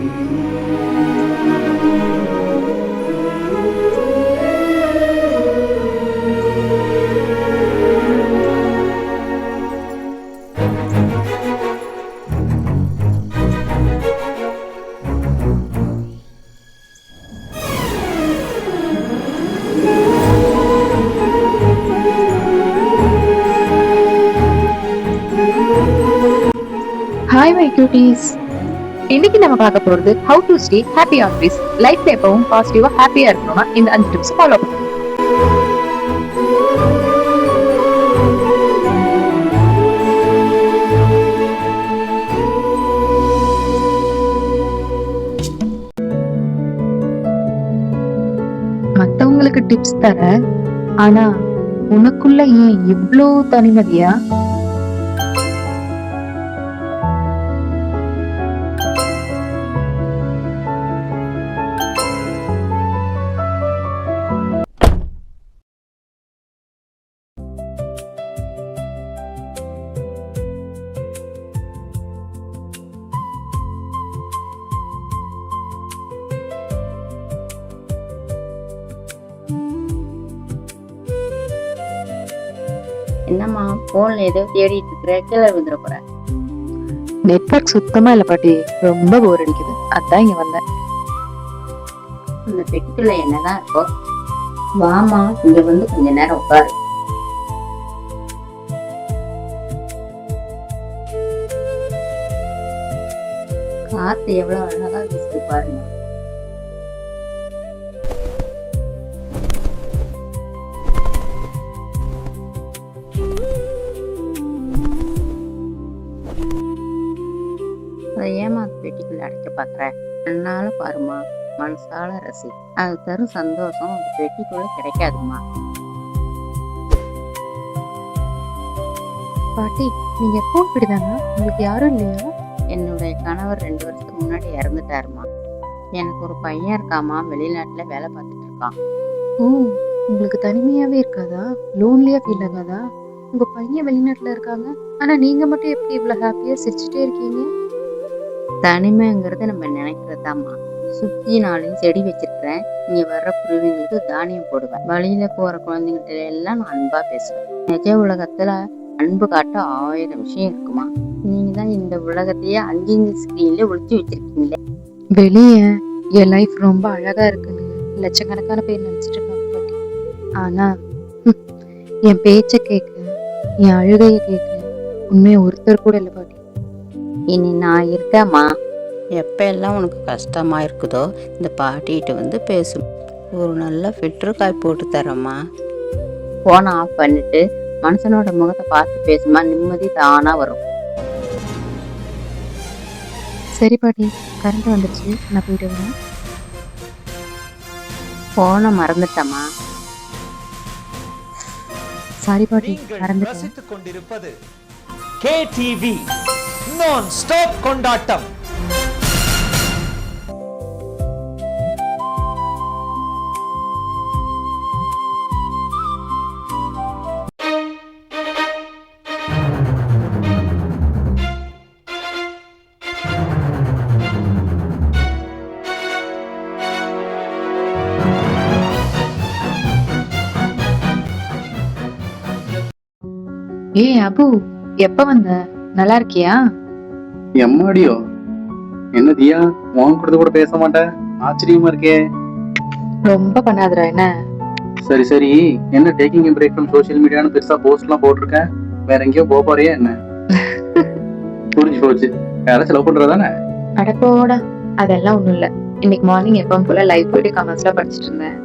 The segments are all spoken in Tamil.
Hi my cuties. இன்னைக்கு நம்ம பார்க்க போறது how to stay happy always. லைஃப்ல எப்பவும் பாசிட்டிவா ஹாப்பியா இருக்கணும்னா இந்த 5 டிப்ஸ் ஃபாலோ பண்ணுங்க. மத்தவங்களுக்கு டிப்ஸ் தர, ஆனா உனக்குள்ள ஏன் இவ்ளோ தனிமதியா? என்னம்மா போன்ல ஏதோ தேடிட்டு இருக்கிற, கீழே விழுந்துட போற? நெட்வொர்க் சுத்தமா இல்ல பாட்டி, ரொம்ப போர் அடிக்குது, அதான் இங்க வந்தேன். இந்த பெட்டிக்குள்ள என்னதான் இருக்கோ? வாமா, இங்க வந்து கொஞ்ச நேரம் உட்காரு. காத்து எவ்வளவு அழகா வீசுது பாருங்க. ஏமா பெட்டிக்குள்ள அடைக்க பாக்குற? கண்ணால பாருமா, மனசால ரசி. அது தரும் சந்தோஷம் அந்த பெட்டிக்குள்ள கிடைக்காதுமா. பாட்டி, நீங்க எப்பவும் இப்படிதானா? உங்களுக்கு யாரும் இல்லையா? என்னுடைய கணவர் 2 வருஷத்துக்கு முன்னாடி இறந்துட்டாருமா. எனக்கு ஒரு பையன் இருக்காமா, வெளிநாட்டுல வேலை பார்த்துட்டு இருக்கான். ஓ, உங்களுக்கு தனிமையாவே இருக்காதா? லோன்லியா ஃபீல் ஆகாதா? உங்க பையன் வெளிநாட்டுல இருக்காங்க, ஆனா நீங்க மட்டும் எப்படி இவ்வளவு ஹாப்பியா சிரிச்சுட்டே இருக்கீங்க? தனிமைங்கிறது நம்ம நினைக்கிறதாம்மா. சுத்தி 4 செடி வச்சிருக்கிறேன். இங்க வர்ற குருவிங்களுக்கு தானியம் போடுவேன். வழியில போற குழந்தைங்கிட்ட எல்லாம் நான் அன்பா பேசுவேன். நிஜ உலகத்துல அன்பு காட்ட 1000 விஷயம் இருக்குமா. நீங்க தான் இந்த உலகத்தையே 5 ஸ்கிரீன்ல ஒளிச்சு வச்சிருக்கீங்களே. வெளியே என் லைஃப் ரொம்ப அழகா இருக்குன்னு லட்சக்கணக்கான பேர் நினைச்சிட்டு இருக்காங்க பாட்டி. ஆனா என் பேச்ச கேட்க, என் அழுகைய கேட்க உண்மையா ஒருத்தர் கூட இல்லை பாட்டி. இனி நான் இருக்கேம்மா. எப்ப எல்லாம் உனக்கு கஷ்டமா இருக்குதோ இந்த பாட்டிகிட்ட வந்து பேசு. ஒரு நல்ல ஃபில்டர் காய் போட்டு தரேம்மா. போனை ஆஃப் பண்ணிட்டு மனுஷனோட முகத்தை பார்த்து பேசுமா, நிம்மதி தானா வரும். சரி பாட்டி, கரண்ட் வந்துருச்சு, நான் போயிட்டு வரேன். போனை மறந்துட்டம்மா. சாரி பாட்டி, மறந்துட்டேன். ரசித்துக் கொண்டிருப்பது KTV நான் ஸ்டாப் கொண்டாட்டம். ஏய் அபு, எப்ப வந்த? நல்லா இருக்கியா? எம்மாடியோ, என்ன தியா, உன் கூட கூட பேச மாட்டேன், ஆச்சரியமா இருக்கே. ரொம்ப பண்ணாதடா என்ன. சரி சரி, என்ன டேக்கிங் பிரேக் ஃப்ரம் சோஷியல் மீடியான்னு பெருசா போஸ்ட் எல்லாம் போட்டிருக்கேன், வேற எங்கேயோ போறியா என்ன? புரிஞ்சு போச்சு, யாராச்சும் லவ் பண்றதானே? அடப்போடா, அதெல்லாம் ஒண்ணும் இல்ல. இன்னைக்கு மார்னிங் எப்பவும் போல லைவ் போயிட்டு கமெண்ட்ஸ்ல படிச்சுட்டு இருந்தேன்.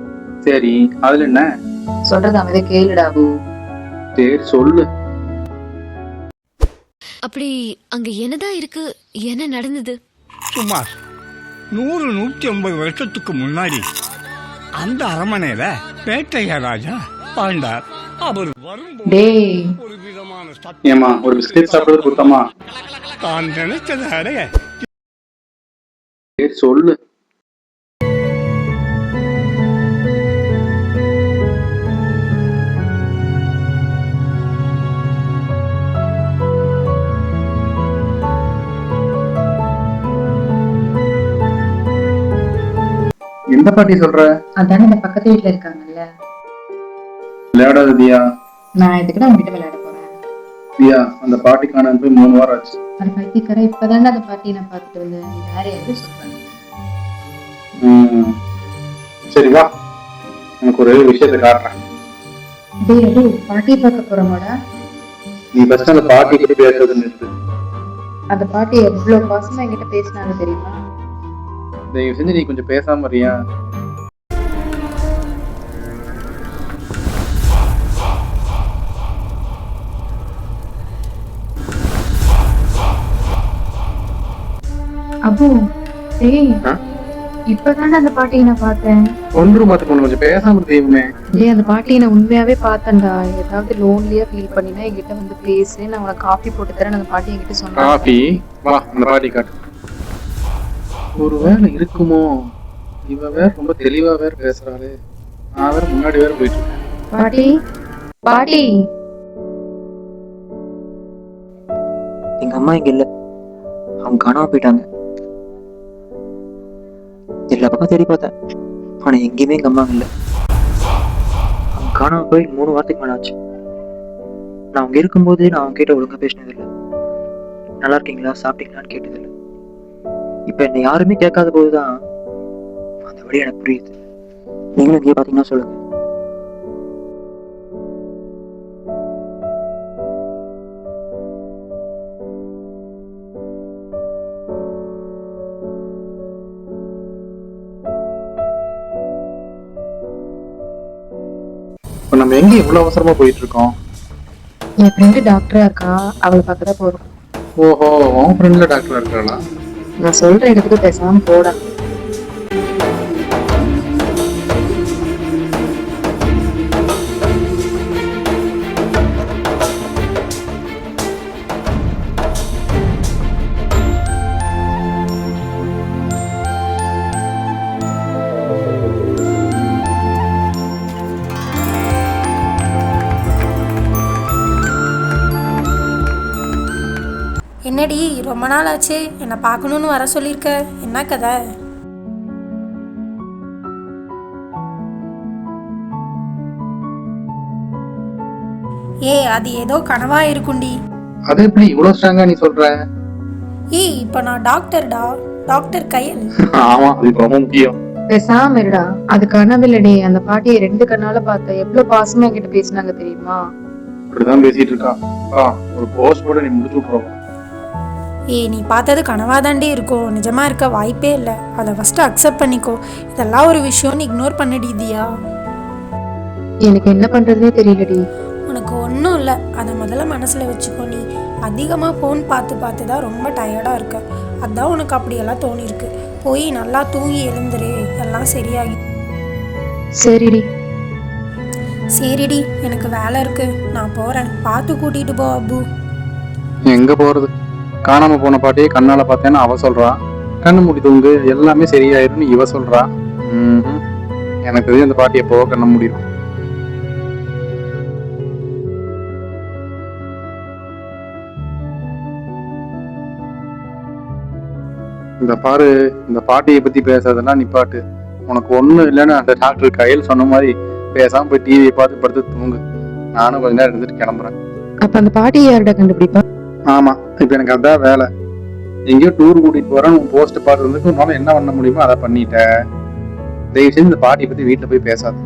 சரி, அதுல என்ன சொல்றது அமைதியா கேளுடா அபு. சரி சொல்லு. அப்படி அங்க என்னதான் இருக்கு, என்ன நடந்தது? சுமார் 100-150 வருஷத்துக்கு முன்னாடி அந்த அரமனையில பேட்டையா ராஜா வாழ்ந்தார். அவர் வரும்போது ஒரு விதமான ஏமா, ஒரு பிஸ்கட் சாப்பிடுறது கொடுத்தமா? தான் நினைச்சதை அடைய. சரி சொல்லு. எந்த பாட்டி சொல்ற? அதானே இந்த பக்கத்து வீட்டுல இருக்காங்கல்ல. விளையாடாத தியா. நான் எதுக்குடா உங்ககிட்ட விளையாட போறேன்? தியா, அந்த பாட்டி காணாம போய் 3 வாரம் ஆச்சு. அது பைத்தியக்கார இப்பதானே அந்த பாட்டியை நான் பார்த்துட்டு வந்தேன். நீ வேற எதுவும் சொல்றாங்க. சரி வா, எனக்கு ஒரு விஷயத்தை காட்டுறேன். டேய் அது பாட்டியை பார்க்க போறோமாடா? நீ ஃபர்ஸ்ட் அந்த பாட்டி பத்தி பேசுறது நிறுத்து. அந்த பாட்டி எவ்வளவு பாசமா என்கிட்ட பேசினாங்க தெரியுமா? தயவு செஞ்சு நீ கொஞ்சம் பேசாம இருக்கியா? அப்பு டேய் இப்பதானே அந்த பாட்டியை நான் பார்த்தேன். ஒன்று மாத்த பொண்ணு கொஞ்சம் பேசாம தெரியுமே. டேய் அந்த பாட்டியை நான் உண்மையாவே பார்த்தேன்டா. ஏதாவது லோன்லியா ஃபீல் பண்ணினா என்கிட்ட வந்து பேசு, நான் உனக்கு காஃபி போட்டு தரேன். அந்த பாட்டி என்கிட்ட சொன்னா. காஃபி? வா அந்த பாட்டி காட்டு. ஒருவேளை இருக்குமோ? இவ வேற ரொம்ப தெளிவா வேற பேசுறாளே. நான் வேற முன்னாடி வேற போயிட்டு இருக்கேன். பாட்டி பாட்டி. எங்க அம்மா இங்க இல்ல, அவங்க காணாம போயிட்டாங்க. எல்லா பக்கம் தேடி பார்த்தேன், ஆனா எங்கேயுமே எங்க அம்மா இல்ல. அவங்க காணாம போய் 3 வாரத்துக்கு மேல ஆச்சு. நான் அவங்க இருக்கும்போது நான் அவங்க கிட்ட ஒழுங்கா பேசினது இல்லை. நல்லா இருக்கீங்களா, சாப்பிட்டீங்களான்னு கேட்டது இல்லை. இப்ப என்னை யாருமே கேட்காத போதுதான் அந்த வழி எனக்கு புரியுது. நீங்களும் இங்கே பாத்தீங்கன்னா சொல்லுங்க. இப்ப நம்ம எங்க இவ்வளவு அவசரமா போயிட்டு இருக்கோம்? என் ஃப்ரெண்டு டாக்டரா இருக்கா, அவளை பார்க்க தான் போறோம். ஓஹோ, உன் ஃப்ரெண்ட்ல டாக்டர் இருக்காளா? நான் சொல்ற இடத்துக்கு பேசாம போடா. என்னடி ரொம்ப நாள் ஆச்சு, என்னை பார்க்கணுன்னு வர சொல்லியிருக்க, என்ன கதை? அது ஏதோ கனவா இருக்குண்டி. அது எப்படி இவ்வளவு ஸ்ட்ராங்கா நீ சொல்ற? இப்போ நான் டாக்டர்டா, டாக்டர் கயல். ஆமா, அது ரொம்ப முக்கியம். பேசாம இருடா. அது கனவில்லடி, அந்த பாட்டியை 2 கண்ணால பார்த்த. எவ்வளவு பாசமா என்கிட்ட பேசினாங்க தெரியுமா? இப்படிதான் பேசிட்டு இருக்கா. ஒரு போஸ்ட் போட நீ முடிச்சு விட்டுருவோம். நீ பார்த்தது கனவாதாண்டி இருக்கும், நிஜமா இருக்க வாய்ப்பே இல்லை. அதை ஃபர்ஸ்ட் அக்செப்ட் பண்ணிக்கோ. இதெல்லாம் ஒரு விஷயம்னு இக்னோர் பண்ணிடிதியா? எனக்கு என்ன பண்றதுனே தெரியலடி. உனக்கு ஒன்றும் இல்லை, அதை முதல்ல மனசில் வச்சுக்கோ. நீ அதிகமாக ஃபோன் பார்த்து பார்த்து தான் ரொம்ப டயர்டாக இருக்க. அதான் உனக்கு அப்படியெல்லாம் தோணிருக்கு. போய் நல்லா தூங்கி எழுந்துரு, எல்லாம் சரியாகி. சரிடி சரிடி, எனக்கு வேலை இருக்கு, நான் போகிறேன். பார்த்து கூட்டிகிட்டு போ அப்பு. எங்க போறது? காணாம போன பாட்டியை கண்ணால பார்த்தேன்னு அவ சொல்றா. கண்ணு மூடி தூங்கு, எல்லாமே சரியாயிரும்னு இவ சொல்றா. எனக்கு தெரியும் அந்த பாட்டியை போக கண்ண முடியும். இந்த பாரு, இந்த பாட்டியை பத்தி பேசாதெல்லாம் நிப்பாட்டு. உனக்கு ஒண்ணும் இல்லைன்னு அந்த டாக்டர் கையில் சொன்ன மாதிரி பேசாம போய் டிவியை பார்த்து படுத்து தூங்கு. நானும் கொஞ்ச நேரம் இருந்துட்டு கிளம்புறேன். அப்ப அந்த பாட்டியை யார்கிட்ட கண்டுபிடிப்பா? ஆமா, இப்ப எனக்கு அதான் வேலை. எங்கேயோ டூர் கூட்டிட்டு போறேன், உன் போஸ்ட் பார்த்ததுக்கு உன்னால என்ன பண்ண முடியுமோ அதை பண்ணிட்ட. தயவு செஞ்சு இந்த பாட்டியை பத்தி வீட்டுல போய் பேசாத.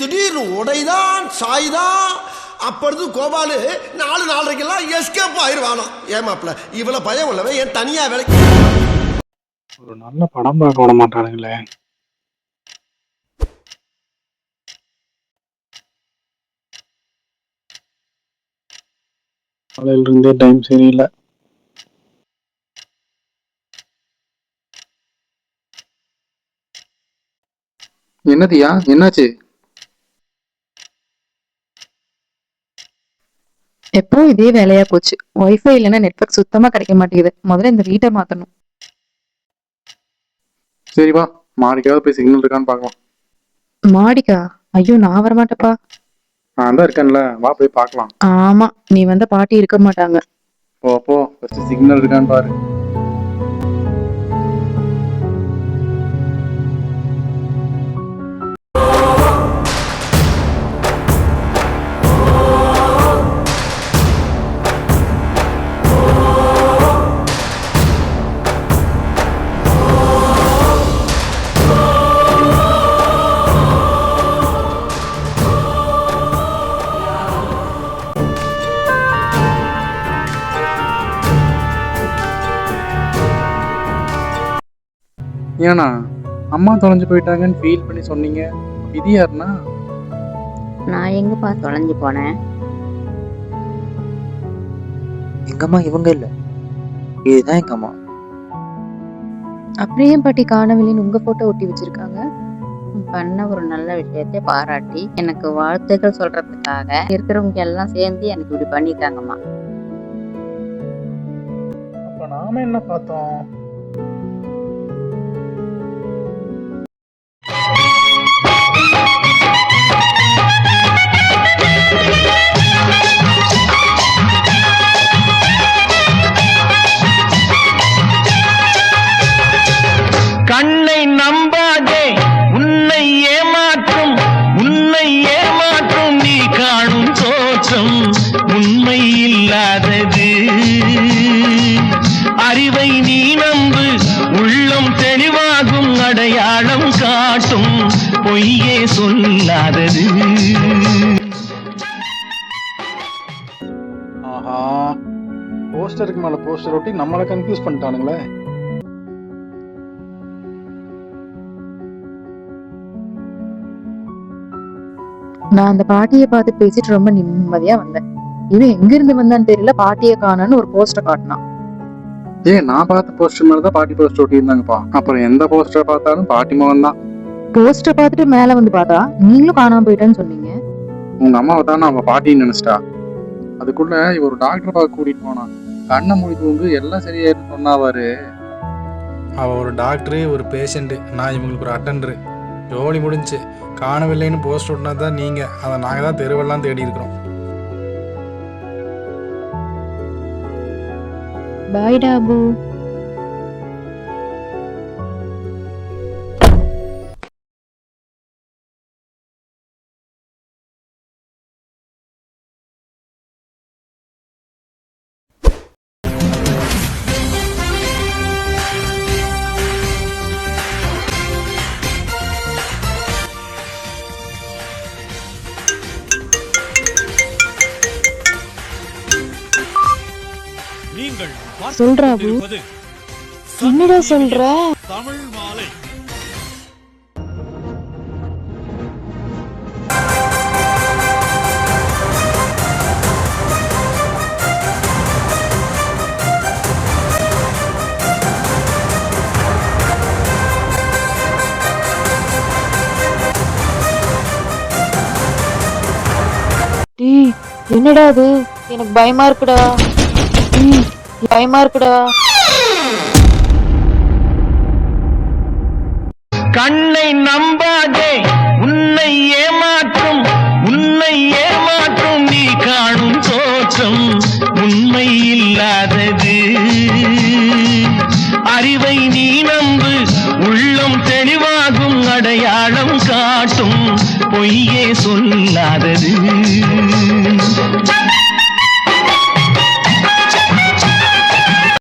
திடீர்னு உடைதான் சாய்தான். அப்பொழுது கோபாலு 4:30 எஸ்கேப் ஆயிடுவானா. ஏமாப்ல இவ்வளவு பயம் உள்ளவன் என் தனியா வேலைக்கு. ஒரு நல்ல படம் பார்க்க விட மாட்டானுங்களே. காலையில இருந்தே டைம் சரியில்லை. என்னதியா, என்னாச்சு? எப்பவும் இதே வேலையா போச்சு. ஒய்ஃபை இல்லைன்னா நெட்வொர்க் சுத்தமா கிடைக்க மாட்டேங்குது. முதல்ல இந்த வீட்டை மாத்தணும். சரி வா, மாடிக்காவது போய் சிக்னல் இருக்கான்னு பார்க்கலாம். மாடிக்கா? ஐயோ, நான் வரமாட்டேப்பா. நான் தான் இருக்கேன்ல, வா போய் பார்க்கலாம். ஆமா, நீ வந்த பாட்டி இருக்க மாட்டாங்க. போ ஃபர்ஸ்ட் சிக்னல் இருக்கான்னு பாரு. ஏன்னா அம்மா தொலைஞ்சு போயிட்டாங்கன்னு ஃபீல் பண்ணி சொன்னீங்க. இது யாருன்னா? நான் எங்கப்பா தொலைஞ்சு போனேன்? எங்கம்மா இவங்க இல்ல, இதுதான் எங்க அம்மா. அப்படியே பாட்டி காணவில்லைன்னு உங்க போட்டோ ஒட்டி வச்சிருக்காங்க. பண்ண ஒரு நல்ல விஷயத்தை பாராட்டி எனக்கு வாழ்த்துக்கள் சொல்றதுக்காக இருக்கிறவங்க எல்லாம் சேர்ந்து எனக்கு இப்படி பண்ணிட்டாங்கம்மா. அப்ப நாம என்ன பார்த்தோம்? கண்ணை நம்பாதே, உன்னை ஏமாற்றும் நீ காணும் தோற்றம் உண்மை இல்லாதது. அறிவை நீ நம்பு, உள்ளம் தெளிவாகும், அடையாளம் காட்டும் பொய்யே சொல்லாதது. ஆஹா, போஸ்டருக்கு மேல போஸ்டர் ஒட்டி நம்மளை கன்ஃபியூஸ் பண்ணிட்டானுங்களே. நான் அந்த பாட்டியை பார்த்து பேசிட்டு ரொம்ப நிம்மதியா வந்தேன். இவன் எங்க இருந்து வந்தான்னு தெரியல, பாட்டியை காணோன்னு ஒரு போஸ்டர் காட்டினான். நான் பார்த்த போஸ்டர் மேலதான் பாட்டி போஸ்டர் ஒட்டி இருந்தாங்கப்பா. அப்புறம் எந்த போஸ்டர் பார்த்தாலும் பாட்டி முகம் தான். போஸ்டர் பார்த்துட்டு மேல வந்து பார்த்தா நீங்களும் காணாம போயிட்டேன்னு சொன்னீங்க. உங்க அம்மாவை தான் அவ பாட்டின்னு நினைச்சிட்டா. அதுக்குள்ள இவ ஒரு டாக்டர் பார்க்க கூட்டிட்டு போனான். கண்ணை மூடி தூங்கு, எல்லாம் சரியாயிருந்து சொன்னாவாரு. அவ ஒரு டாக்டரு, ஒரு பேஷண்ட்டு, நான் இவங்களுக்கு ஒரு அட்டண்டரு. ஜோலி முடிஞ்சு. காணவில்லைன்னு போஸ்ட் ஒட்டினா தான் நீங்க, அதை நாங்கள் தான் தெருவெல்லாம் தேடி இருக்கிறோம். பாய் டாபு. சொல்றாபு, என்னடா சொல்ற? தமிழ் மாலை. என்னடா அது? எனக்கு பயமா இருக்குடா. பயமா இருக்குடா. கண்ணை நம்பாதே, உன்னை ஏமாற்றும் நீ காணும் தோற்றம் உண்மை இல்லாதது. அறிவை நீ நம்பு, உள்ளம் தெளிவாகும், அடையாளம் காட்டும் பொய்யே சொல்லாதது.